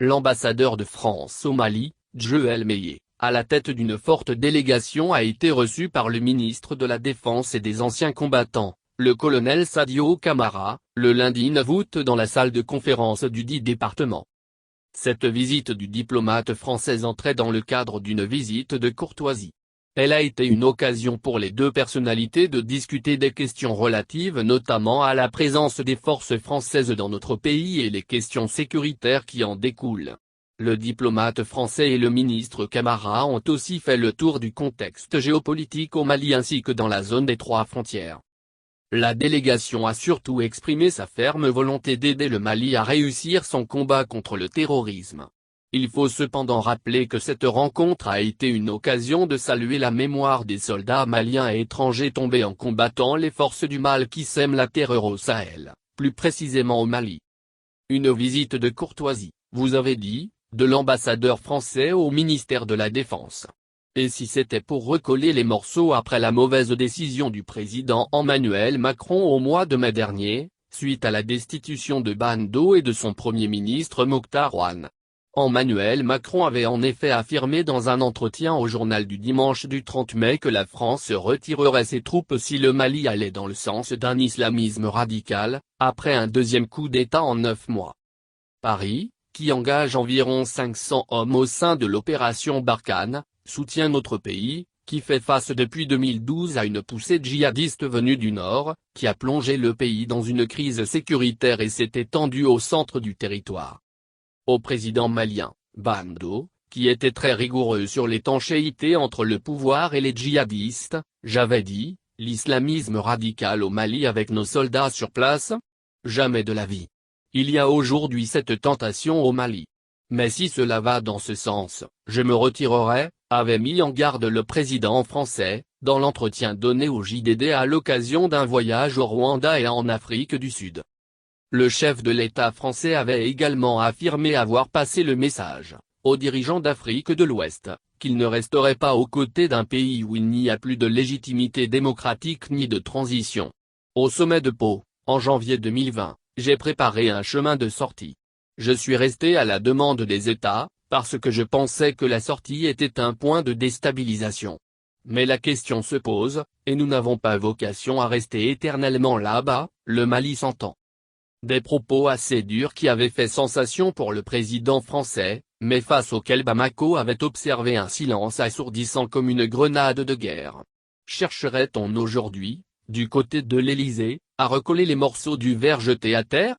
L'ambassadeur de France au Mali, Joël Meillet, à la tête d'une forte délégation a été reçu par le ministre de la Défense et des Anciens Combattants, le colonel Sadio Camara, le lundi 9 août dans la salle de conférence du dit département. Cette visite du diplomate français entrait dans le cadre d'une visite de courtoisie. Elle a été une occasion pour les deux personnalités de discuter des questions relatives notamment à la présence des forces françaises dans notre pays et les questions sécuritaires qui en découlent. Le diplomate français et le ministre Camara ont aussi fait le tour du contexte géopolitique au Mali ainsi que dans la zone des trois frontières. La délégation a surtout exprimé sa ferme volonté d'aider le Mali à réussir son combat contre le terrorisme. Il faut cependant rappeler que cette rencontre a été une occasion de saluer la mémoire des soldats maliens et étrangers tombés en combattant les forces du mal qui sèment la terreur au Sahel, plus précisément au Mali. Une visite de courtoisie, vous avez dit, de l'ambassadeur français au ministère de la Défense. Et si c'était pour recoller les morceaux après la mauvaise décision du président Emmanuel Macron au mois de mai dernier, suite à la destitution de Ban Do et de son premier ministre Mokhtar Ouane. Emmanuel Macron avait en effet affirmé dans un entretien au journal du dimanche du 30 mai que la France retirerait ses troupes si le Mali allait dans le sens d'un islamisme radical, après un deuxième coup d'État en 9 mois. Paris, qui engage environ 500 hommes au sein de l'opération Barkhane, soutient notre pays, qui fait face depuis 2012 à une poussée djihadiste venue du Nord, qui a plongé le pays dans une crise sécuritaire et s'est étendue au centre du territoire. Au président malien, Ban Do, qui était très rigoureux sur l'étanchéité entre le pouvoir et les djihadistes, j'avais dit, l'islamisme radical au Mali avec nos soldats sur place? Jamais de la vie. Il y a aujourd'hui cette tentation au Mali. Mais si cela va dans ce sens, je me retirerai, avait mis en garde le président français, dans l'entretien donné au JDD à l'occasion d'un voyage au Rwanda et en Afrique du Sud. Le chef de l'État français avait également affirmé avoir passé le message, aux dirigeants d'Afrique de l'Ouest, qu'il ne resterait pas aux côtés d'un pays où il n'y a plus de légitimité démocratique ni de transition. Au sommet de Pau, en janvier 2020, j'ai préparé un chemin de sortie. Je suis resté à la demande des États, parce que je pensais que la sortie était un point de déstabilisation. Mais la question se pose, et nous n'avons pas vocation à rester éternellement là-bas, le Mali s'entend. Des propos assez durs qui avaient fait sensation pour le président français, mais face auxquels Bamako avait observé un silence assourdissant comme une grenade de guerre. Chercherait-on aujourd'hui, du côté de l'Élysée, à recoller les morceaux du verre jetés à terre?